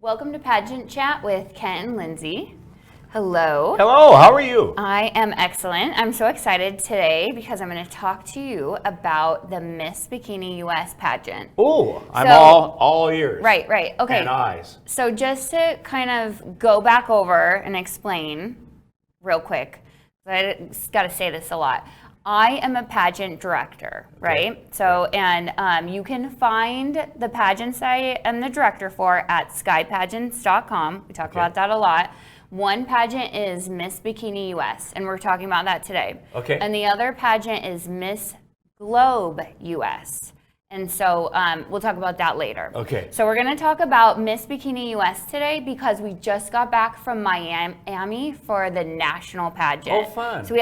Welcome to Pageant Chat with Ken and Lindsay. Hello. Hello, how are you? I am excellent. I'm so excited today because I'm going to talk to you about the Miss Bikini US pageant. Oh, I'm all ears. Right. Okay. And eyes. So just to kind of go back over and explain real quick, I just got to say this a lot. I am a pageant director, right? Okay. So, and you can find the pageants I am the director for at skypageants.com. We talk about that a lot. One pageant is Miss Bikini US, and we're talking about that today. Okay. And the other pageant is Miss Globe US. And so we'll talk about that later. Okay. So we're going to talk about Miss Bikini US today because we just got back from Miami for the national pageant. Oh, fun. So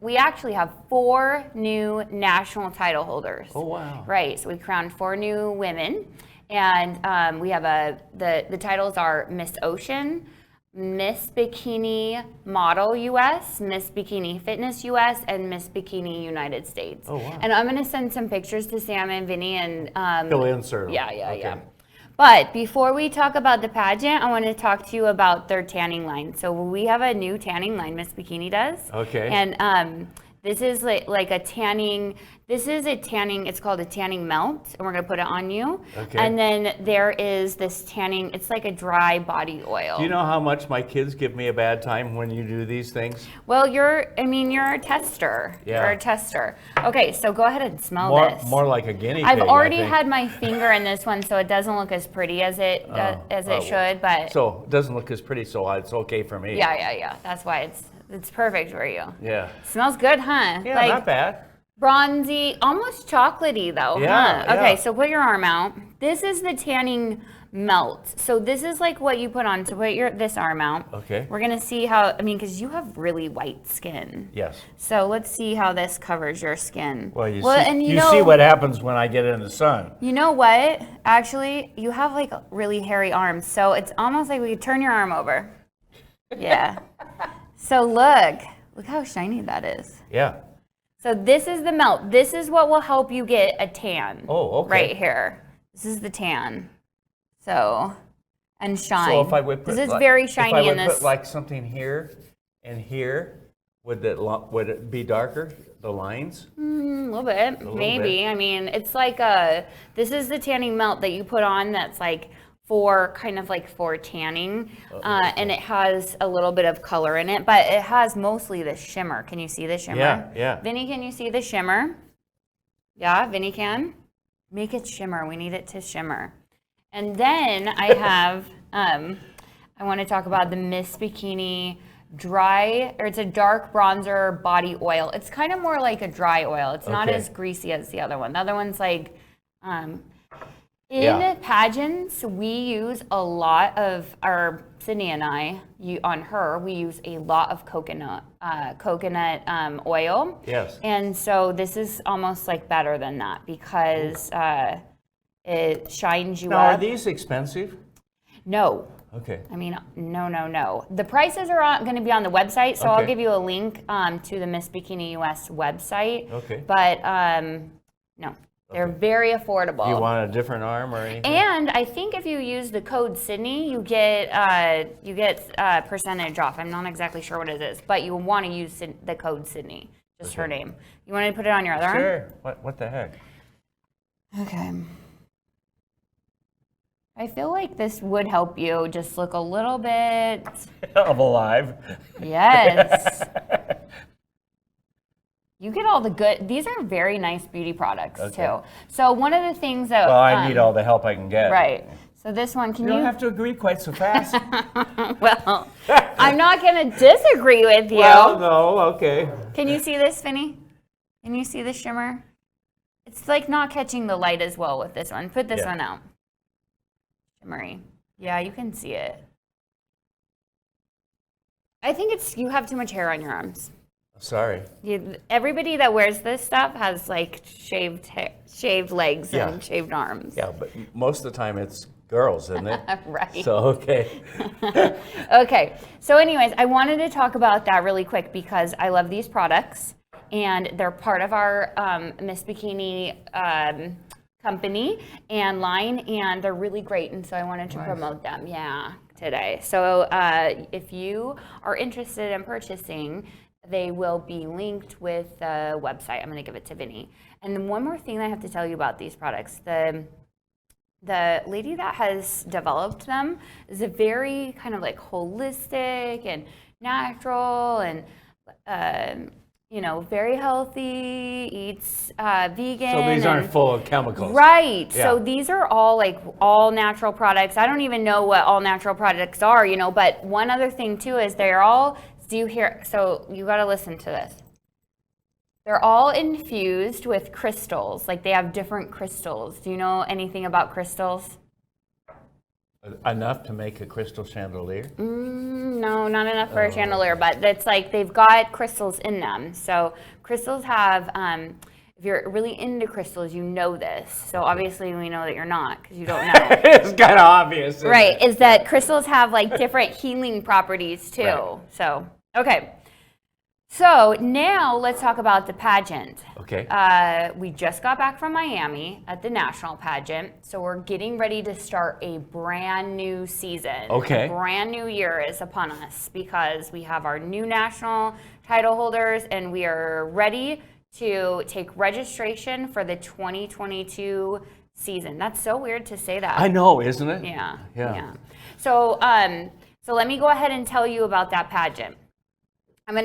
we actually have 4 new national title holders. Oh, wow. Right. So we crowned 4 new women, and we have the titles are Miss Ocean, Miss Bikini Model US, Miss Bikini Fitness US, and Miss Bikini United States. Oh, wow. And I'm going to send some pictures to Sam and Vinny, and He'll insert them. Yeah. But before we talk about the pageant, I want to talk to you about their tanning line. So we have a new tanning line, Miss Bikini does. Okay. And this is like a tanning. This is a tanning. It's called a tanning melt, and we're gonna put it on you. Okay. And then there is this tanning. It's like a dry body oil. Do you know how much my kids give me a bad time when you do these things? Well, you're a tester. Yeah. You're a tester. Okay, so go ahead and smell this. More like a guinea pig. I've already I think. had my finger in this one, so it doesn't look as pretty as it should. But so it doesn't look as pretty, so it's okay for me. yeah. That's why it's perfect for you. Yeah. Smells good, huh? Yeah, like, not bad. Bronzy, almost chocolatey though, Yeah, huh? Okay, yeah. so put your arm out. This is the tanning melt. So this is like what you put on. So put this arm out. Okay. We're gonna see how, because you have really white skin. Yes. So let's see how this covers your skin. Well, you know, see what happens when I get in the sun. You know what? Actually, you have like really hairy arms. So it's almost like we could turn your arm over. Yeah. So look how shiny that is. Yeah. So this is the melt. This is what will help you get a tan. Oh, okay. Right here. This is the tan. So, and shine. So if I would put this is very shiny if I would in this. put like something here and here, would it be darker? The lines? A little bit, maybe. bit. It's like this is the tanning melt that you put on that's like for tanning, and it has a little bit of color in it, but it has mostly the shimmer. Can you see the shimmer? Yeah. Vinny, can you see the shimmer? Yeah, Vinny can. Make it shimmer. We need it to shimmer. And then I have, I want to talk about the Miss Bikini it's a dark bronzer body oil. It's kind of more like a dry oil. It's not as greasy as the other one. The other one's like, in pageants, we use a lot of Sydney and I, we use a lot of coconut oil. Yes. And so this is almost like better than that because it shines you Now, up. are these expensive? No. Okay. No. The prices are going to be on the website, so I'll give you a link to the Miss Bikini US website. Okay. But no. They're very affordable. Do you want a different arm or anything? And I think if you use the code Sydney, you get percentage off. I'm not exactly sure what it is, but you want to use the code Sydney, just her name. You want to put it on your other arm? Sure. What the heck? Okay. I feel like this would help you just look a little bit. I'm alive. Yes. You get all the good. These are very nice beauty products too. So one of the things that I need all the help I can get. Right. So this one, you don't have to agree quite so fast. Well, I'm not going to disagree with you. Well, no, okay. Can you see this, Vinny? Can you see the shimmer? It's like not catching the light as well with this one. Put this one out. Shimmery. Yeah, you can see it. I think you have too much hair on your arms. Sorry. Everybody that wears this stuff has like shaved legs and shaved arms. Yeah, but most of the time it's girls, isn't it? Right. So, okay. Okay. So anyways, I wanted to talk about that really quick because I love these products and they're part of our Miss Bikini company and line, and they're really great. And so I wanted to promote them, today. So if you are interested in purchasing, they will be linked with the website. I'm going to give it to Vinny. And then one more thing I have to tell you about these products. The lady that has developed them is a very kind of like holistic and natural and very healthy, eats vegan. So these aren't full of chemicals. Right. Yeah. So these are all like all natural products. I don't even know what all natural products are, but one other thing too is they're all, do you hear, so you got to listen to this. They're all infused with crystals. Like they have different crystals. Do you know anything about crystals? Enough to make a crystal chandelier? No, not enough for a chandelier, but it's like they've got crystals in them. So crystals have, if you're really into crystals, you know this. So obviously we know that you're not because you don't know. It's kind of obvious. Right, is that crystals have like different healing properties too. Right. So, okay. So now let's talk about the pageant. Okay. We just got back from Miami at the national pageant, so we're getting ready to start a brand new season. Okay. A brand new year is upon us because we have our new national title holders and we are ready to take registration for the 2022 season. That's so weird to say that. I know, isn't it? Yeah. So, so let me go ahead and tell you about that pageant. I'm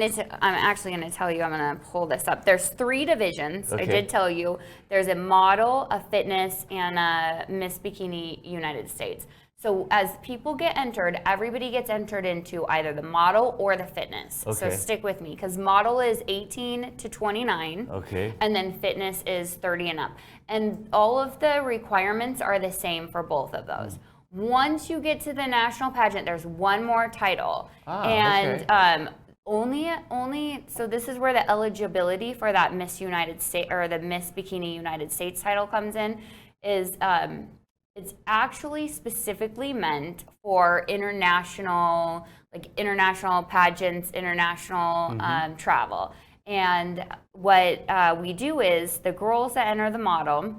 actually going to tell you, I'm going to pull this up. There's 3 divisions. Okay. I did tell you. There's a model, a fitness, and a Miss Bikini United States. So as people get entered, everybody gets entered into either the model or the fitness. Okay. So stick with me, because model is 18 to 29. Okay. And then fitness is 30 and up. And all of the requirements are the same for both of those. Once you get to the national pageant, there's one more title. And okay. Only so this is where the eligibility for that Miss United States or the Miss Bikini United States title comes in, is it's actually specifically meant for international pageants, international travel. And what we do is the girls that enter the model,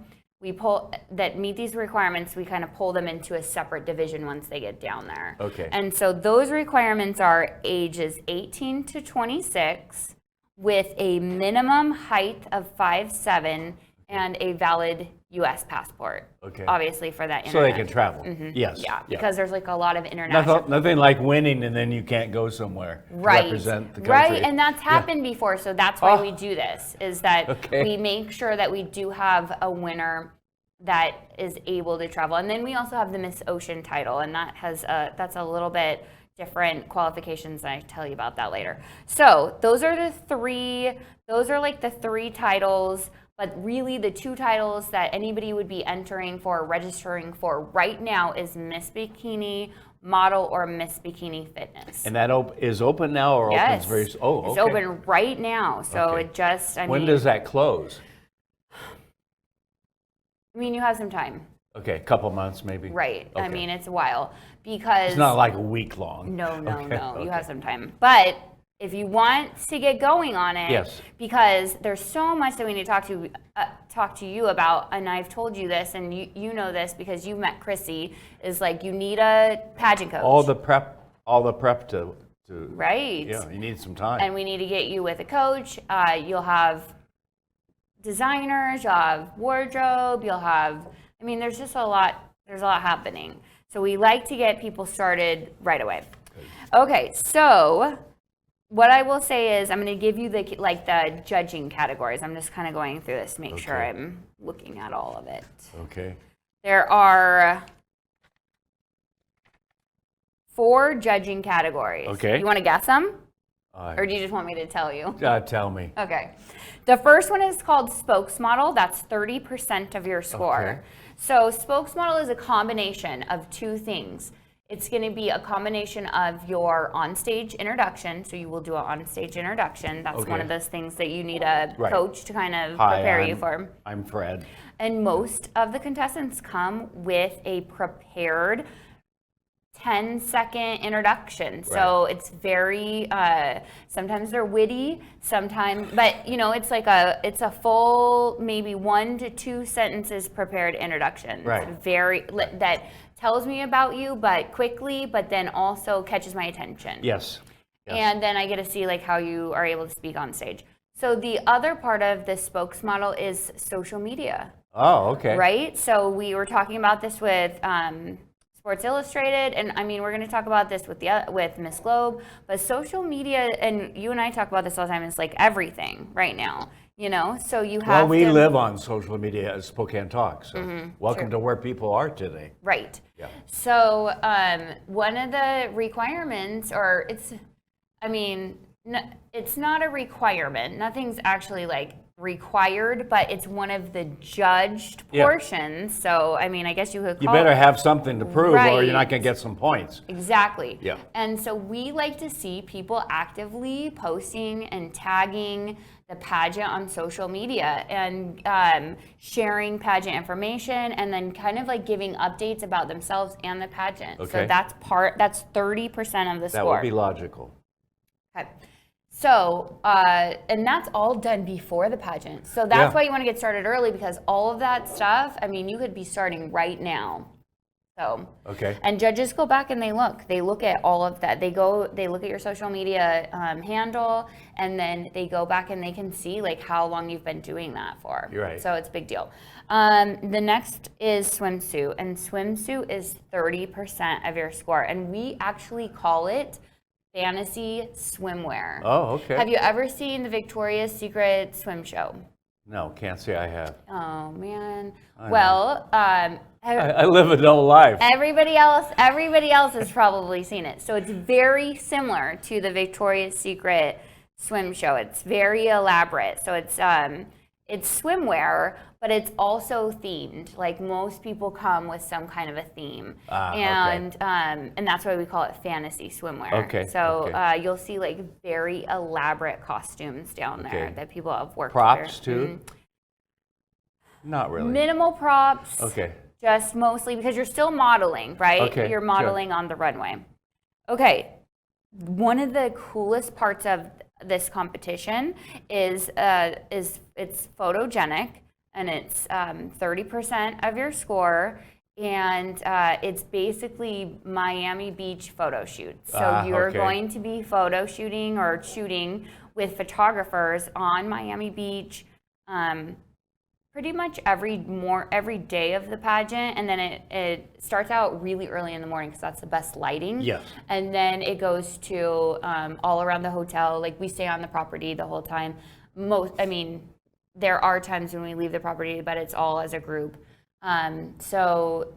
that meet these requirements, we kind of pull them into a separate division once they get down there. Okay. And so those requirements are ages 18 to 26 with a minimum height of 5'7" and a valid U.S. passport. Okay. Obviously for that So they can travel. Yes. Yeah, because there's like a lot of international. Nothing like winning and then you can't go somewhere to Right. represent the country. Right, and that's happened before, so that's why we do this, is that Okay. we make sure that we do have a winner that is able to travel. And then we also have the Miss Ocean title, and that's a little bit different qualifications, and I tell you about that later. So those are like the 3 titles. But really, the 2 titles that anybody would be entering for, registering for right now is Miss Bikini Model or Miss Bikini Fitness. And that is open now or opens very soon? Oh, okay. It's open right now. So Okay. it just, When does that close? I mean, you have some time. Okay, a couple months maybe? Right. Okay. I mean, it's a while because. It's not like a week long. No. Okay. You have some time. But if you want to get going on it, Yes. because there's so much that we need to talk to you about, and I've told you this, and you know this because you met Chrissy, is like you need a pageant coach. All the prep to right. Yeah, you need some time. And we need to get you with a coach. You'll have designers, you'll have wardrobe, there's just a lot happening. So we like to get people started right away. Okay, so what I will say is I'm going to give you the judging categories. I'm just kind of going through this to make sure I'm looking at all of it. Okay. There are 4 judging categories. Okay. You want to guess them? Or do you just want me to tell you? Tell me. Okay. The first one is called spokesmodel. That's 30% of your score. Okay. So spokesmodel is a combination of 2 things. It's going to be a combination of your onstage introduction. So you will do an onstage introduction. That's one of those things that you need a coach to kind of prepare you for. I'm Fred. And most of the contestants come with a prepared 10-second introduction. So it's very, sometimes they're witty, sometimes, but you know, it's a full, maybe 1 to 2 sentences prepared introduction. Right. That tells me about you, but quickly, but then also catches my attention. Yes. And then I get to see like how you are able to speak on stage. So the other part of the spokes model is social media. Oh, okay. Right? So we were talking about this with Sports Illustrated, and I mean, we're going to talk about this with Miss Globe, but social media, and you and I talk about this all the time, is like everything right now, you know? So you have we live on social media as Spokane Talk, so welcome Sure. to where people are today. Right. Yeah. So one of the requirements, or it's not a requirement. Nothing's actually like required, but it's one of the judged portions. So, I mean, I guess you could call You better have something to prove, or Right. you're not going to get some points. Exactly. Yeah. And so we like to see people actively posting and tagging the pageant on social media and sharing pageant information, and then kind of like giving updates about themselves and the pageant. Okay. So that's 30% of the That score. would be logical. Okay. So, and that's all done before the pageant. So that's why you want to get started early, because all of that stuff, I mean, you could be starting right now. So, Okay. and judges go back and they look at all of that. They look at your social media handle, and then they go back and they can see like how long you've been doing that for. You're right. So it's a big deal. The next is swimsuit, and swimsuit is 30% of your score, and we actually call it fantasy swimwear. Oh, okay. Have you ever seen the Victoria's Secret swim show? No, can't say I have. Oh man. I Well, I live a double life. everybody else has probably seen it. So it's very similar to the Victoria's Secret swim show. It's very elaborate. So it's swimwear, but it's also themed. Like most people come with some kind of a theme, and that's why we call it fantasy swimwear. Okay, So okay. you'll see like very elaborate costumes down there Okay. that people have worked. Props for. too? Not really. Minimal props. Okay. Just mostly because you're still modeling, right? Okay, You're modeling on the runway. Okay. One of the coolest parts of this competition is it's photogenic, and it's 30% of your score, and it's basically Miami Beach photo shoots. So you're okay. going to be photo shooting or shooting with photographers on Miami Beach pretty much every day of the pageant, and then it starts out really early in the morning because that's the best lighting. Yes. And then it goes to all around the hotel. Like we stay on the property the whole time. There are times when we leave the property, but it's all as a group. So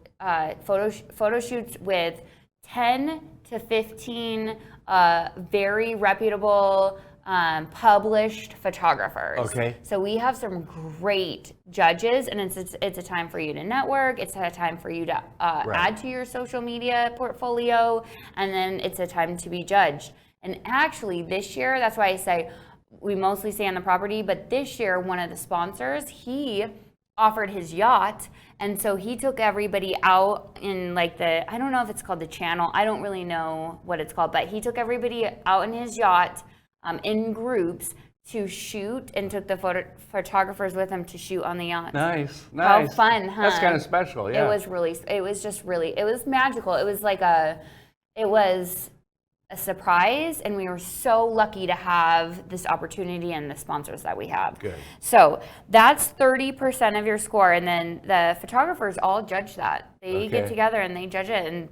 photo shoots with 10 to 15 very reputable published photographers. Okay. So we have some great judges, and it's a time for you to network. It's a time for you to add to your social media portfolio, and then it's a time to be judged. And actually, this year, that's why I say we mostly stay on the property. But this year, one of the sponsors, he offered his yacht, and so he took everybody out in like I don't know if it's called the channel. I don't really know what it's called, but he took everybody out in his yacht. In groups to shoot, and took the photographers with him to shoot on the yacht. Nice. How fun, huh? That's kind of special, yeah. It was magical. It was a surprise, and we were so lucky to have this opportunity and the sponsors that we have. Good. So that's 30% of your score, and then the photographers all judge that. They get together and they judge it, and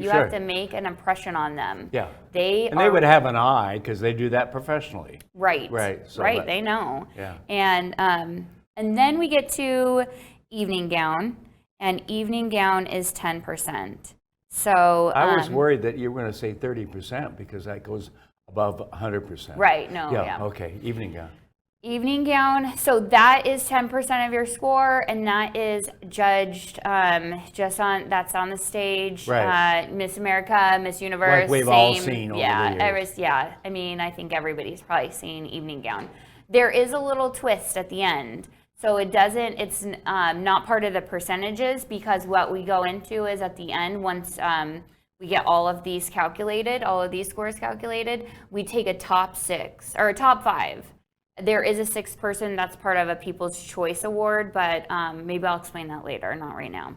you have to make an impression on them. Yeah. They would have an eye because they do that professionally. Right. Right. So right. They know. Yeah. And then we get to evening gown, and evening gown is 10%. So I was worried that you were going to say 30% because that goes above 100%. Right. No. Yeah. Okay. Evening gown. Evening gown. So that is 10% of your score, and that is judged that's on the stage. Right. Miss America, Miss Universe. Like we've all seen over the years. I mean, I think everybody's probably seen evening gown. There is a little twist at the end. So it's not part of the percentages, because what we go into is at the end, once We get all of these calculated, all of these scores calculated. We take a top 6 or a top 5. There is a 6th person that's part of a People's Choice Award, but maybe I'll explain that later, not right now.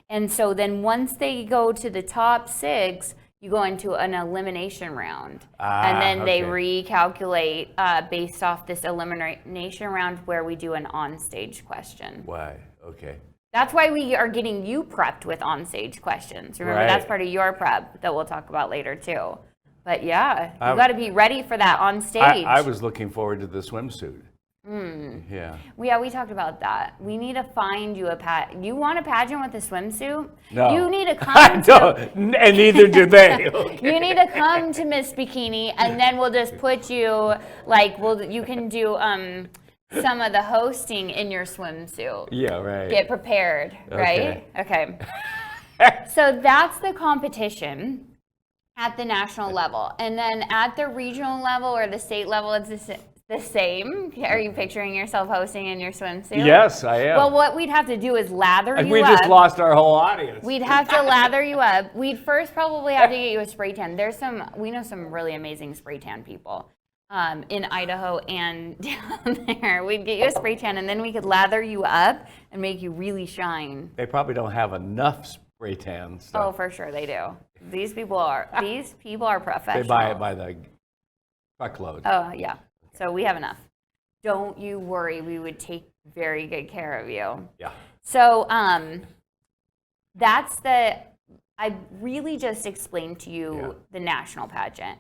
And so then once they go to the top 6, you go into an elimination round. And then they recalculate based off this elimination round where we do an on-stage question. Why? Okay. That's why we are getting you prepped with on-stage questions. Remember, that's part of your prep that we'll talk about later too. But yeah, you got to be ready for that on stage. I was looking forward to the swimsuit. Yeah. Yeah, we talked about that. We need to find you you want a pageant with a swimsuit? No. You need to come and neither do they. Okay. You need to come to Miss Bikini, and then we'll just put you, like, you can do some of the hosting in your swimsuit. Yeah, right. Get prepared, right? Okay. So that's the competition at the national level. And then at the regional level or the state level, it's the same. Are you picturing yourself hosting in your swimsuit? Yes, I am. Well, what we'd have to do is lather you up. We just lost our whole audience. We'd have to lather you up. We'd first probably have to get you a spray tan. We know some really amazing spray tan people in Idaho and down there. We'd get you a spray tan, and then we could lather you up and make you really shine. They probably don't have enough spray tan stuff. Oh, for sure they do. These people are professional. They buy it by the truckload. Oh, yeah. So we have enough. Don't you worry. We would take very good care of you. Yeah. So I really just explained to you the national pageant.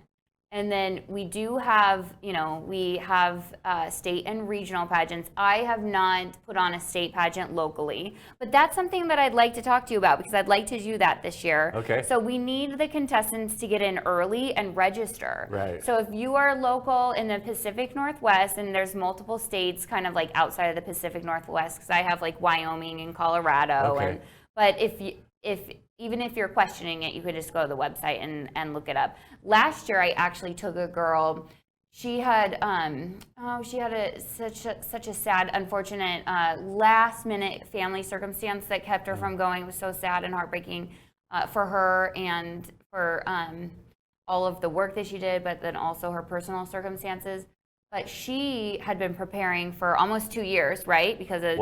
And then we do have, we have state and regional pageants. I have not put on a state pageant locally, but that's something that I'd like to talk to you about because I'd like to do that this year. Okay. So we need the contestants to get in early and register. Right. So if you are local in the Pacific Northwest, and there's multiple states kind of like outside of the Pacific Northwest, because I have like Wyoming and Colorado. Okay. But even if you're questioning it, you could just go to the website and look it up. Last year, I actually took a girl. She had such a sad, unfortunate, last-minute family circumstance that kept her from going. It was so sad and heartbreaking for her and for all of the work that she did, but then also her personal circumstances. But she had been preparing for almost 2 years, right? Because of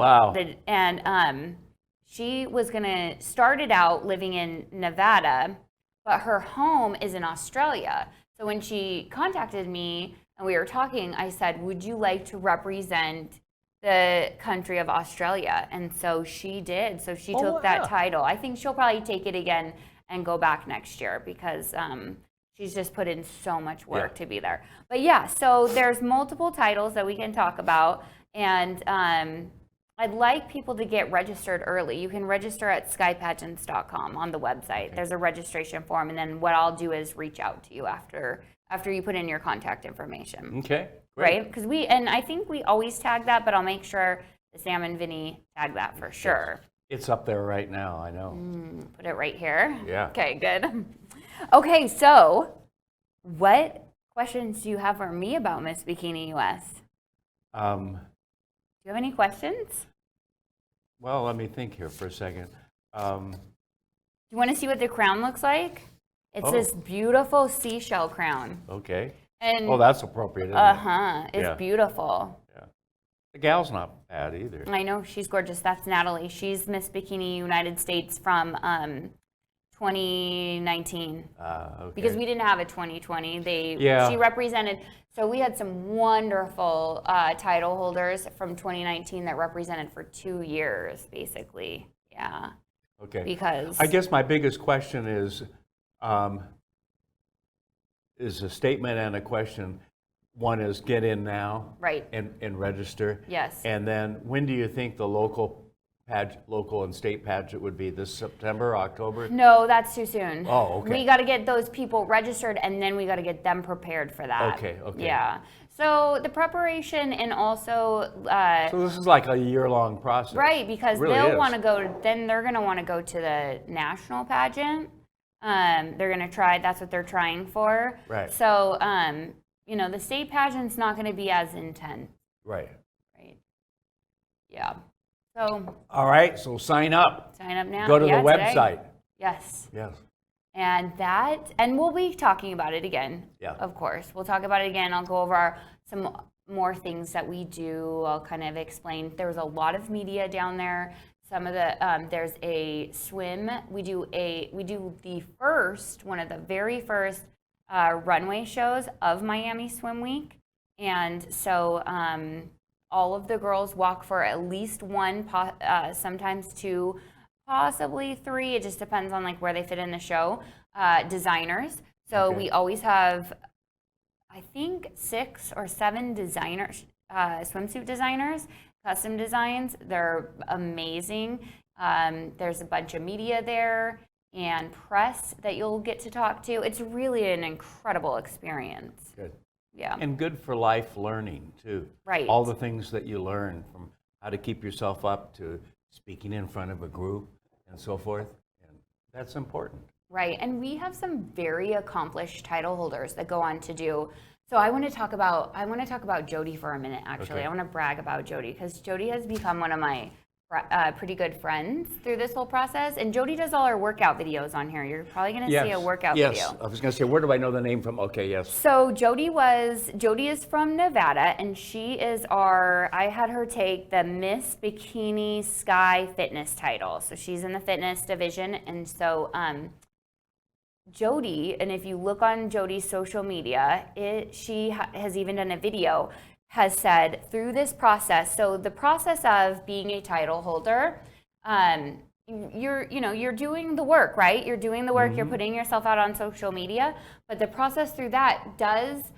she was going to start it out living in Nevada, but her home is in Australia. So when she contacted me and we were talking, I said, would you like to represent the country of Australia? And so she did. So she took that title. I think she'll probably take it again and go back next year because she's just put in so much work to be there. But yeah, so there's multiple titles that we can talk about. And I'd like people to get registered early. You can register at skypageants.com on the website. Okay. There's a registration form, and then what I'll do is reach out to you after you put in your contact information. Okay, great. Right? Because I think we always tag that, but I'll make sure Sam and Vinny tag that for sure. It's up there right now, I know. Put it right here? Yeah. Okay, good. Okay, so what questions do you have for me about Miss Bikini US? Do you have any questions? Well, let me think here for a second. Do you want to see what the crown looks like? It's this beautiful seashell crown. Okay. And that's appropriate, isn't it? It's beautiful. Yeah. The gal's not bad either. I know, she's gorgeous. That's Natalie. She's Miss Bikini United States from 2019. Okay. Because we didn't have a 2020. She represented. So we had some wonderful title holders from 2019 that represented for 2 years, basically. Yeah. Okay. Because I guess my biggest question is a statement and a question. One is get in now, right, and register. Yes. And then when do you think the local and state pageant would be? This September, October? No, that's too soon. Oh, okay. We got to get those people registered, and then we got to get them prepared for that. Okay. Yeah. So the preparation and also. So this is like a year-long process. Right, because really they'll want to go. Then they're going to want to go to the national pageant. They're going to try. That's what they're trying for. Right. So the state pageant's not going to be as intense. Right. Right. Yeah. So. All right. So sign up. Sign up now. Go to the website. Yes. Yes. And we'll be talking about it again. Yeah. Of course, we'll talk about it again. I'll go over some more things that we do. I'll kind of explain. There was a lot of media down there. Some of the there's a swim. We do one of the very first runway shows of Miami Swim Week, and so all of the girls walk for at least one, sometimes two, possibly three. It just depends on like where they fit in the show. Designers. So Okay. we always have, I think, 6 or 7 designers, swimsuit designers, custom designs. They're amazing. There's a bunch of media there and press that you'll get to talk to. It's really an incredible experience. Good. Yeah. And good for life learning, too. Right. All the things that you learn, from how to keep yourself up to speaking in front of a group and so forth. And that's important. Right, and we have some very accomplished title holders that go on to do. So I want to talk about Jody for a minute. Actually, Okay. I want to brag about Jody because Jody has become one of my pretty good friends through this whole process. And Jody does all our workout videos on here. You're probably going to see a workout yes. video. I was going to say, where do I know the name from? Okay, yes. So Jody is from Nevada, and I had her take the Miss Bikini Sky Fitness title. So she's in the fitness division, and so Jody, and if you look on Jody's social media, she has even done a video, has said through this process, so the process of being a title holder, you're doing the work, right? You're doing the work, you're putting yourself out on social media, but the process through that does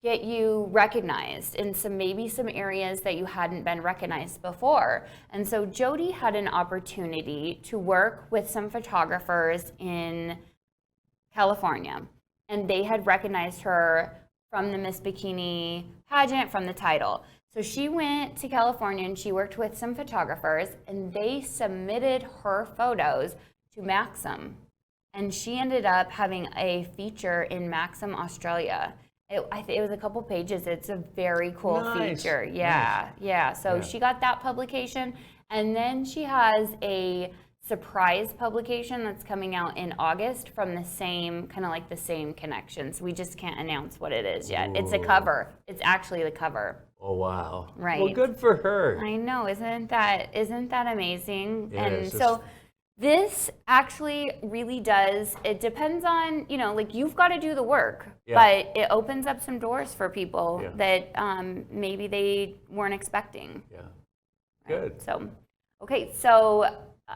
get you recognized in maybe some areas that you hadn't been recognized before. And so Jody had an opportunity to work with some photographers in California, and they had recognized her from the Miss Bikini pageant, from the title. So she went to California and she worked with some photographers, and they submitted her photos to Maxim, and she ended up having a feature in Maxim, Australia. It was a couple pages. It's a very cool Nice. feature. Yeah, yeah. So Yeah. she got that publication, and then she has a surprise publication that's coming out in August from the same, kind of like the same connections. We just can't announce what it is yet. It's a cover. It's actually the cover. Oh, wow. Right. Well, good for her. I know, isn't that amazing? Yes, And it's- so this actually really does, it depends on, like you've got to do the work, Yeah. but it opens up some doors for people Yeah. that maybe they weren't expecting. Yeah. Good. So, okay, so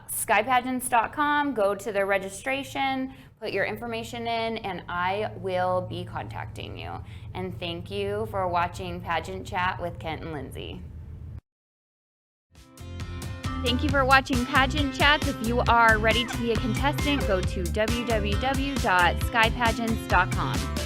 skypageants.com, go to the registration, put your information in, and I will be contacting you. And thank you for watching Pageant Chat with Kent and Lindsay. Thank you for watching Pageant Chats. If you are ready to be a contestant, go to www.skypageants.com.